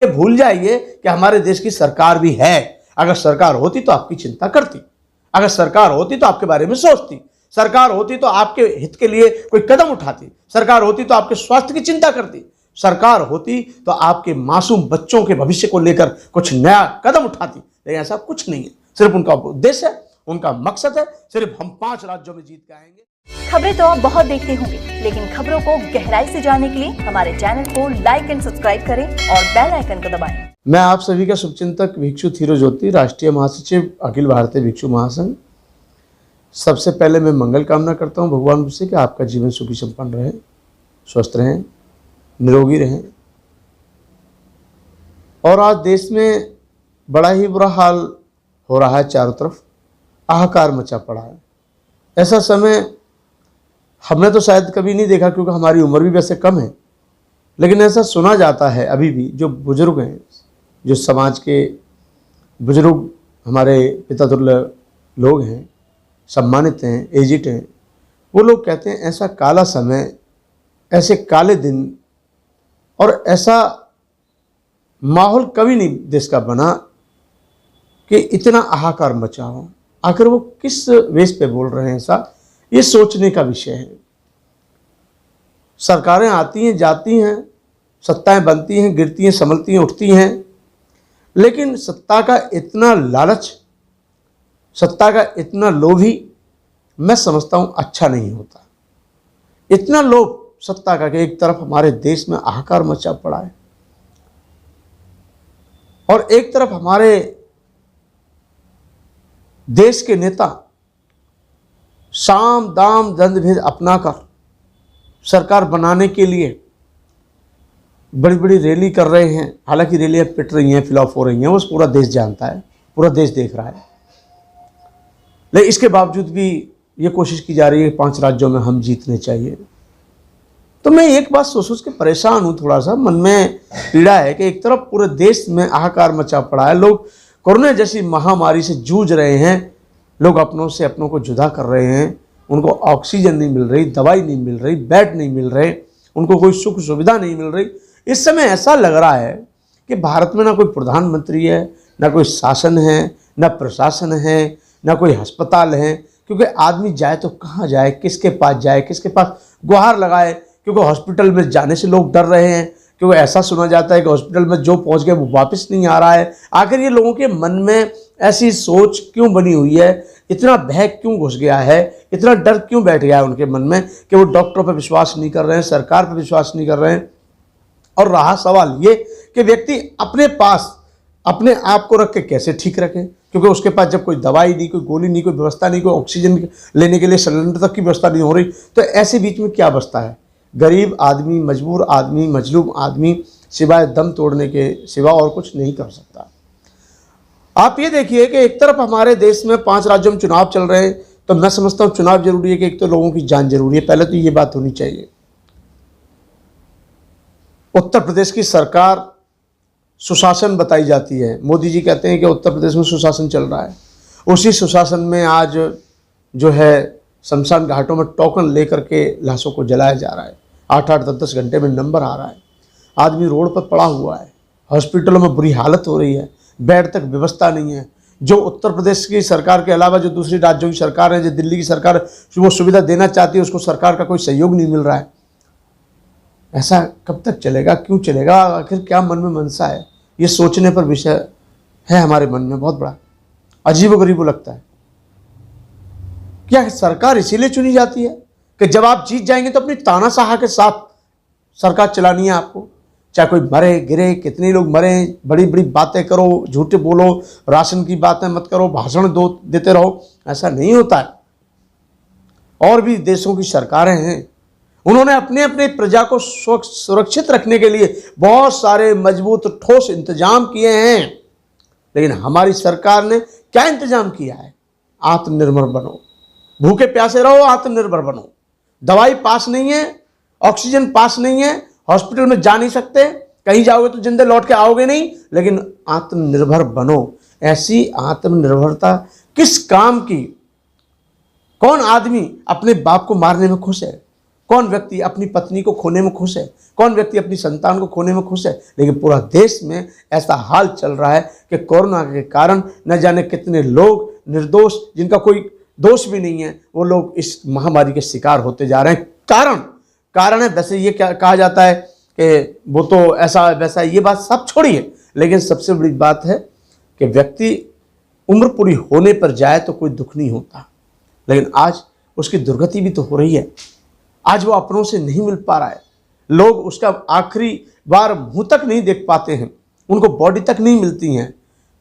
ये भूल जाइए कि हमारे देश की सरकार भी है। अगर सरकार होती तो आपकी चिंता करती, अगर सरकार होती तो आपके बारे में सोचती, सरकार होती तो आपके हित के लिए कोई कदम उठाती, सरकार होती तो आपके स्वास्थ्य की चिंता करती, सरकार होती तो आपके मासूम बच्चों के भविष्य को लेकर कुछ नया कदम उठाती। लेकिन ऐसा कुछ नहीं है। सिर्फ उनका उद्देश्य है, उनका मकसद है सिर्फ हम 5 राज्यों में जीत के आएंगे। खबरें तो आप बहुत देखते होंगे, लेकिन खबरों को गहराई से जानने के लिए हमारे चैनल को लाइक एंड सब्सक्राइब करें और बेल आइकन को दबाएं। मैं आप सभी का शुभचिंतक भिक्षु थीरो ज्योति, राष्ट्रीय महासचिव अखिल भारतीय भिक्षु महासंघ। सबसे पहले मैं मंगल कामना करता हूं भगवान से कि आपका जीवन सुखी संपन्न रहे, स्वस्थ रहें, निरोगी रहें। और आज देश में बड़ा ही बुरा हाल हो रहा है, चारों तरफ हाहाकार मचा पड़ा है। ऐसा समय हमने तो शायद कभी नहीं देखा, क्योंकि हमारी उम्र भी वैसे कम है, लेकिन ऐसा सुना जाता है अभी भी जो बुजुर्ग हैं, जो समाज के बुजुर्ग हमारे पिता तुल्य लोग हैं, सम्मानित हैं, एजिट हैं, वो लोग कहते हैं ऐसा काला समय, ऐसे काले दिन और ऐसा माहौल कभी नहीं देश का बना कि इतना हाहाकार मचा हो। आखिर वो किस वेश पे बोल रहे हैं, ऐसा ये सोचने का विषय है। सरकारें आती हैं, जाती हैं, सत्ताएं बनती हैं, गिरती हैं, संभलती हैं, उठती हैं, लेकिन सत्ता का इतना लालच, सत्ता का इतना लोभी मैं समझता हूं अच्छा नहीं होता। इतना लोभ सत्ता का कि एक तरफ हमारे देश में हाहाकार मचा पड़ा है और एक तरफ हमारे देश के नेता साम दाम दंड भेद अपनाकर सरकार बनाने के लिए बड़ी बड़ी रैली कर रहे हैं। हालांकि रैलियां पिट रही हैं, फ्लॉप हो रही हैं, वो पूरा देश जानता है, पूरा देश देख रहा है, लेकिन इसके बावजूद भी ये कोशिश की जा रही है कि 5 राज्यों में हम जीतने चाहिए। तो मैं एक बात सोच के परेशान हूँ, थोड़ा सा मन में पीड़ा है कि एक तरफ पूरे देश में हाहाकार मचा पड़ा है, लोग कोरोना जैसी महामारी से जूझ रहे हैं, लोग अपनों से अपनों को जुदा कर रहे हैं, उनको ऑक्सीजन नहीं मिल रही, दवाई नहीं मिल रही, बेड नहीं मिल रहे, उनको कोई सुख सुविधा नहीं मिल रही। इस समय ऐसा लग रहा है कि भारत में ना कोई प्रधानमंत्री है, ना कोई शासन है, ना प्रशासन है, ना कोई अस्पताल है, क्योंकि आदमी जाए तो कहाँ जाए, किसके पास जाए, किसके पास गुहार लगाए, क्योंकि हॉस्पिटल में जाने से लोग डर रहे हैं, क्योंकि ऐसा सुना जाता है कि हॉस्पिटल में जो पहुंच गया वो वापस नहीं आ रहा है। आखिर ये लोगों के मन में ऐसी सोच क्यों बनी हुई है, इतना भय क्यों घुस गया है, इतना डर क्यों बैठ गया है उनके मन में कि वो डॉक्टरों पर विश्वास नहीं कर रहे हैं, सरकार पर विश्वास नहीं कर रहे हैं। और रहा सवाल ये कि व्यक्ति अपने पास अपने आप को रख के कैसे ठीक रखे, क्योंकि उसके पास जब कोई दवाई नहीं, कोई गोली नहीं, कोई व्यवस्था नहीं, कोई ऑक्सीजन लेने के लिए सिलेंडर तक की व्यवस्था नहीं हो रही, तो ऐसे बीच में क्या बचता है? गरीब आदमी, मजबूर आदमी, मजलूम आदमी सिवाय दम तोड़ने के सिवा और कुछ नहीं कर सकता। आप ये देखिए कि एक तरफ हमारे देश में 5 राज्यों में चुनाव चल रहे हैं, तो मैं समझता हूँ चुनाव जरूरी है कि एक तो लोगों की जान जरूरी है, पहले तो ये बात होनी चाहिए। उत्तर प्रदेश की सरकार सुशासन बताई जाती है, मोदी जी कहते हैं कि उत्तर प्रदेश में सुशासन चल रहा है। उसी सुशासन में आज जो है शमशान घाटों में टोकन लेकर के लाशों को जलाया जा रहा है, 8-8, 10-10 घंटे में नंबर आ रहा है, आदमी रोड पर पड़ा हुआ है, हॉस्पिटलों में बुरी हालत हो रही है, बेड तक व्यवस्था नहीं है। जो उत्तर प्रदेश की सरकार के अलावा जो दूसरी राज्यों की सरकार है, जो दिल्ली की सरकार वो सुविधा देना चाहती है, उसको सरकार का कोई सहयोग नहीं मिल रहा है। ऐसा कब तक चलेगा, क्यों चलेगा, आखिर क्या मन में मनसा है? ये सोचने पर विषय है हमारे मन में, बहुत बड़ा अजीबोगरीब लगता है। क्या सरकार इसीलिए चुनी जाती है कि जब आप जीत जाएंगे तो अपनी तानाशाह के साथ सरकार चलानी है आपको? चाहे कोई मरे गिरे, कितने लोग मरे, बड़ी बड़ी बातें करो, झूठे बोलो, राशन की बातें मत करो, भाषण देते रहो, ऐसा नहीं होता है। और भी देशों की सरकारें हैं, उन्होंने अपने अपने प्रजा को सुरक्षित रखने के लिए बहुत सारे मजबूत ठोस इंतजाम किए हैं, लेकिन हमारी सरकार ने क्या इंतजाम किया है? आत्मनिर्भर बनो, भूखे प्यासे रहो, आत्मनिर्भर बनो। दवाई पास नहीं है, ऑक्सीजन पास नहीं है, हॉस्पिटल में जा नहीं सकते, कहीं जाओगे तो जिंदे लौट के आओगे नहीं, लेकिन आत्मनिर्भर बनो। ऐसी आत्मनिर्भरता किस काम की? कौन आदमी अपने बाप को मारने में खुश है? कौन व्यक्ति अपनी पत्नी को खोने में खुश है? कौन व्यक्ति अपनी संतान को खोने में खुश है? लेकिन पूरा देश में ऐसा हाल चल रहा है कि कोरोना के कारण न जाने कितने लोग निर्दोष, जिनका कोई दोष भी नहीं है, वो लोग इस महामारी के शिकार होते जा रहे हैं। कारण है, वैसे ये क्या कहा जाता है कि वो तो ऐसा वैसा, ये बात सब छोड़िए, लेकिन सबसे बड़ी बात है कि व्यक्ति उम्र पूरी होने पर जाए तो कोई दुख नहीं होता, लेकिन आज उसकी दुर्गति भी तो हो रही है। आज वो अपनों से नहीं मिल पा रहा है, लोग उसका आखिरी बार मुंह तक नहीं देख पाते हैं, उनको बॉडी तक नहीं मिलती हैं,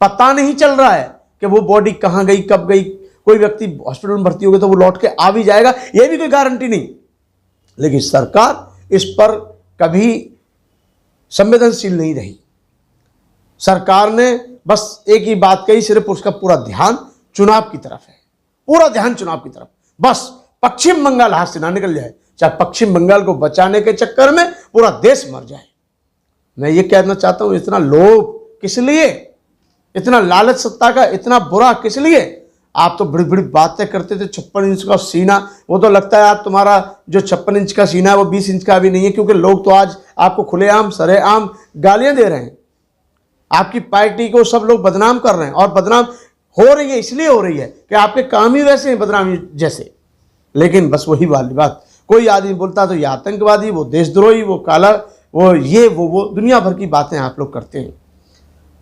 पता नहीं चल रहा है कि वो बॉडी कहाँ गई, कब गई। कोई व्यक्ति हॉस्पिटल में भर्ती हो गया तो वो लौट के आ भी जाएगा, ये भी कोई गारंटी नहीं। लेकिन सरकार इस पर कभी संवेदनशील नहीं रही। सरकार ने बस एक ही बात कही, सिर्फ उसका पूरा ध्यान चुनाव की तरफ है, पूरा ध्यान चुनाव की तरफ। बस पश्चिम बंगाल हाथ से ना निकल जाए, चाहे पश्चिम बंगाल को बचाने के चक्कर में पूरा देश मर जाए। मैं ये कहना चाहता हूं, इतना लोभ किस लिए, इतना लालच सत्ता का, इतना बुरा किस लिए? आप तो बड़ी बड़ी बातें करते थे, 56 इंच का सीना, वो तो लगता है आप तुम्हारा जो 56 इंच का सीना है वो 20 इंच का भी नहीं है, क्योंकि लोग तो आज आपको खुलेआम सरेआम गालियां दे रहे हैं। आपकी पार्टी को सब लोग बदनाम कर रहे हैं, और बदनाम हो रही है इसलिए हो रही है कि आपके काम ही वैसे हैं बदनामी जैसे। लेकिन बस वही वाली बात, कोई आदमी बोलता तो ये आतंकवादी, वो देशद्रोही, वो काला, वो ये वो दुनिया भर की बातें आप लोग करते हैं।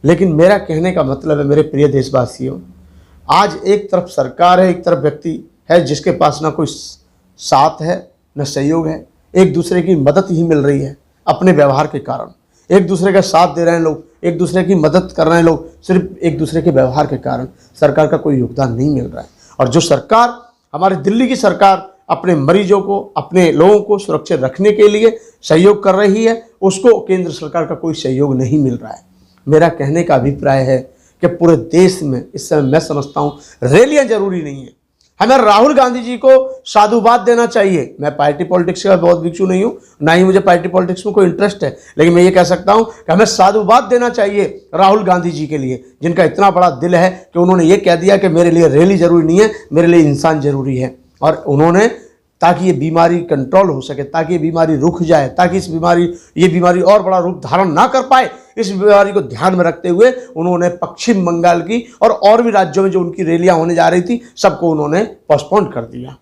लेकिन मेरा कहने का मतलब है, मेरे प्रिय देशवासियों, आज एक तरफ सरकार है, एक तरफ व्यक्ति है जिसके पास ना कोई साथ है न सहयोग है, एक दूसरे की मदद ही मिल रही है अपने व्यवहार के कारण। एक दूसरे का साथ दे रहे हैं लोग, एक दूसरे की मदद कर रहे हैं लोग, सिर्फ एक दूसरे के व्यवहार के कारण। सरकार का कोई योगदान नहीं मिल रहा है। और जो सरकार, हमारी दिल्ली की सरकार अपने मरीजों को, अपने लोगों को सुरक्षित रखने के लिए सहयोग कर रही है, उसको केंद्र सरकार का कोई सहयोग नहीं मिल रहा है। मेरा कहने का अभिप्राय है कि पूरे देश में इस समय मैं समझता हूँ रैलियां जरूरी नहीं है। हमें राहुल गांधी जी को साधुवाद देना चाहिए। मैं पार्टी पॉलिटिक्स का बहुत भिक्षु नहीं हूँ, ना ही मुझे पार्टी पॉलिटिक्स में कोई इंटरेस्ट है, लेकिन मैं ये कह सकता हूँ कि हमें साधुवाद देना चाहिए राहुल गांधी जी के लिए, जिनका इतना बड़ा दिल है कि उन्होंने ये कह दिया कि मेरे लिए रैली जरूरी नहीं है, मेरे लिए इंसान जरूरी है। और उन्होंने, ताकि ये बीमारी कंट्रोल हो सके, ताकि ये बीमारी रुक जाए, ताकि ये बीमारी और बड़ा रूप धारण ना कर पाए, इस बीमारी को ध्यान में रखते हुए उन्होंने पश्चिम बंगाल की और भी राज्यों में जो उनकी रैलियां होने जा रही थी, सबको उन्होंने पोस्टपोन कर दिया।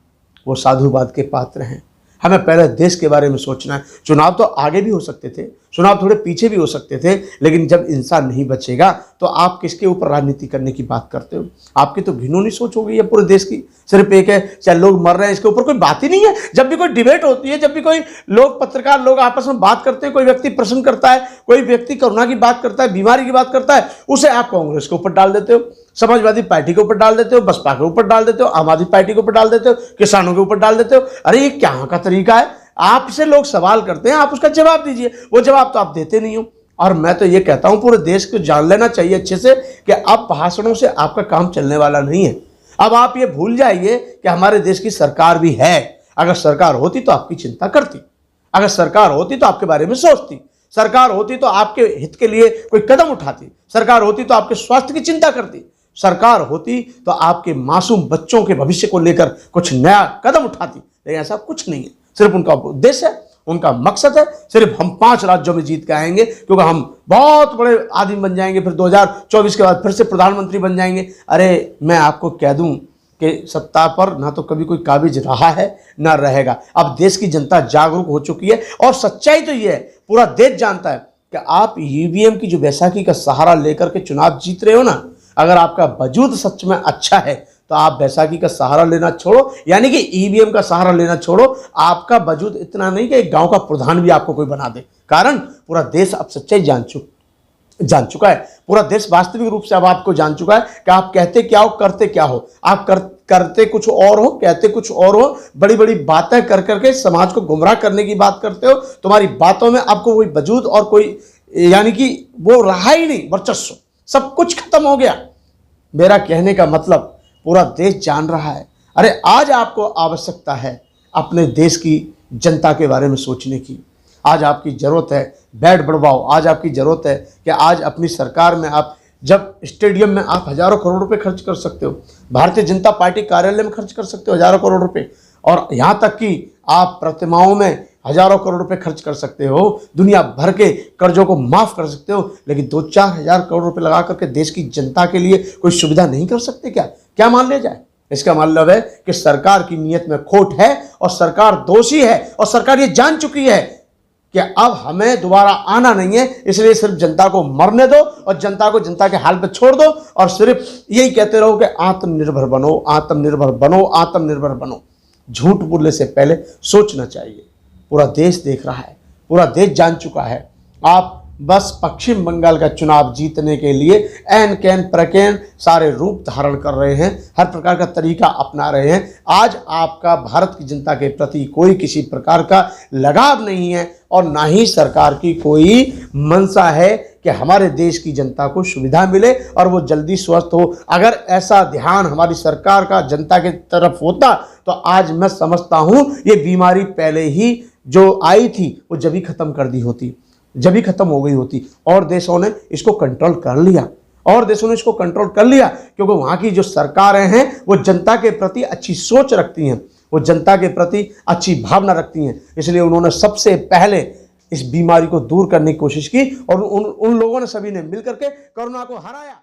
वो साधुवाद के पात्र हैं। हमें पहले देश के बारे में सोचना है। चुनाव तो आगे भी हो सकते थे, चुनाव थोड़े पीछे भी हो सकते थे, लेकिन जब इंसान नहीं बचेगा तो आप किसके ऊपर राजनीति करने की बात करते हो? आपकी तो घिनौनी सोच हो गई है पूरे देश की। सिर्फ एक है, चाहे लोग मर रहे हैं, इसके ऊपर कोई बात ही नहीं है। जब भी कोई डिबेट होती है, जब भी कोई लोग, पत्रकार लोग आपस में बात करते हैं, कोई व्यक्ति प्रश्न करता है, कोई व्यक्ति कोरोना की बात करता है, बीमारी की बात करता है, उसे आप कांग्रेस के ऊपर डाल देते हो, समाजवादी पार्टी के ऊपर डाल देते हो, बसपा के ऊपर डाल देते हो, आम आदमी पार्टी के ऊपर डाल देते हो, किसानों के ऊपर डाल देते हो। अरे ये क्या का तरीका है? आपसे लोग सवाल करते हैं, आप उसका जवाब दीजिए। वो जवाब तो आप देते नहीं हो। और मैं तो ये कहता हूं, पूरे देश को जान लेना चाहिए अच्छे से कि अब भाषणों से आपका काम चलने वाला नहीं है। अब आप ये भूल जाइए कि हमारे देश की सरकार भी है। अगर सरकार होती तो आपकी चिंता करती, अगर सरकार होती तो आपके बारे में सोचती, सरकार होती तो आपके हित के लिए कोई कदम उठाती, सरकार होती तो आपके स्वास्थ्य की चिंता करती, सरकार होती तो आपके मासूम बच्चों के भविष्य को लेकर कुछ नया कदम उठाती। लेकिन ऐसा कुछ नहीं है। सिर्फ उनका उद्देश्य है, उनका मकसद है, सिर्फ हम 5 राज्यों में जीत के आएंगे, क्योंकि हम बहुत बड़े आदमी बन जाएंगे, फिर 2024 के बाद फिर से प्रधानमंत्री बन जाएंगे। अरे मैं आपको कह दूं कि सत्ता पर ना तो कभी कोई काबिज रहा है ना रहेगा। अब देश की जनता जागरूक हो चुकी है, और सच्चाई तो ये है, पूरा देश जानता है कि आप ईवीएम की जो बैसाखी का सहारा लेकर के चुनाव जीत रहे हो ना, अगर आपका वजूद सच में अच्छा है तो आप बैसाखी का सहारा लेना छोड़ो, यानी कि ईवीएम का सहारा लेना छोड़ो। आपका वजूद इतना नहीं कि एक गांव का प्रधान भी आपको कोई बना दे। कारण पूरा देश अब सच्चाई जान चुका है। पूरा देश वास्तविक रूप से अब आपको जान चुका है कि आप कहते क्या हो, करते क्या हो। आप करते कुछ और हो, कहते कुछ और हो। बड़ी बड़ी बातें कर करके समाज को गुमराह करने की बात करते हो। तुम्हारी बातों में आपको कोई वजूद और कोई, यानी कि वो रहा ही नहीं, वर्चस्व सब कुछ खत्म हो गया। मेरा कहने का मतलब पूरा देश जान रहा है। अरे आज आपको आवश्यकता है अपने देश की जनता के बारे में सोचने की। आज आपकी ज़रूरत है बेड बढ़वाओ। आज आपकी ज़रूरत है कि आज अपनी सरकार में आप, जब स्टेडियम में आप हज़ारों करोड़ रुपए खर्च कर सकते हो, भारतीय जनता पार्टी कार्यालय में खर्च कर सकते हो हज़ारों करोड़ रुपए, और यहाँ तक कि आप प्रतिमाओं में हजारों करोड़ रुपए खर्च कर सकते हो, दुनिया भर के कर्जों को माफ कर सकते हो, लेकिन 2-4 हजार करोड़ रुपए लगा करके देश की जनता के लिए कोई सुविधा नहीं कर सकते क्या? क्या मान लिया जाए? इसका मतलब है कि सरकार की नीयत में खोट है और सरकार दोषी है और सरकार ये जान चुकी है कि अब हमें दोबारा आना नहीं है, इसलिए सिर्फ जनता को मरने दो और जनता को जनता के हाल पे छोड़ दो और सिर्फ यही कहते रहो कि आत्मनिर्भर बनो, आत्मनिर्भर बनो, आत्मनिर्भर बनो। झूठ बोलने से पहले सोचना चाहिए। पूरा देश देख रहा है, पूरा देश जान चुका है। आप बस पश्चिम बंगाल का चुनाव जीतने के लिए एन कैन प्रकैन सारे रूप धारण कर रहे हैं, हर प्रकार का तरीका अपना रहे हैं। आज आपका भारत की जनता के प्रति कोई किसी प्रकार का लगाव नहीं है और ना ही सरकार की कोई मंशा है कि हमारे देश की जनता को सुविधा मिले और वो जल्दी स्वस्थ हो। अगर ऐसा ध्यान हमारी सरकार का जनता की तरफ होता तो आज मैं समझता हूँ ये बीमारी पहले ही जो आई थी वो जब खत्म कर दी होती, जब ही खत्म हो गई होती। और देशों ने इसको कंट्रोल कर लिया, और देशों ने इसको कंट्रोल कर लिया क्योंकि वहाँ की जो सरकारें हैं वो जनता के प्रति अच्छी सोच रखती हैं, वो जनता के प्रति अच्छी भावना रखती हैं। इसलिए उन्होंने सबसे पहले इस बीमारी को दूर करने की कोशिश की और उन लोगों ने सभी ने मिलकर के कोरोना को हराया।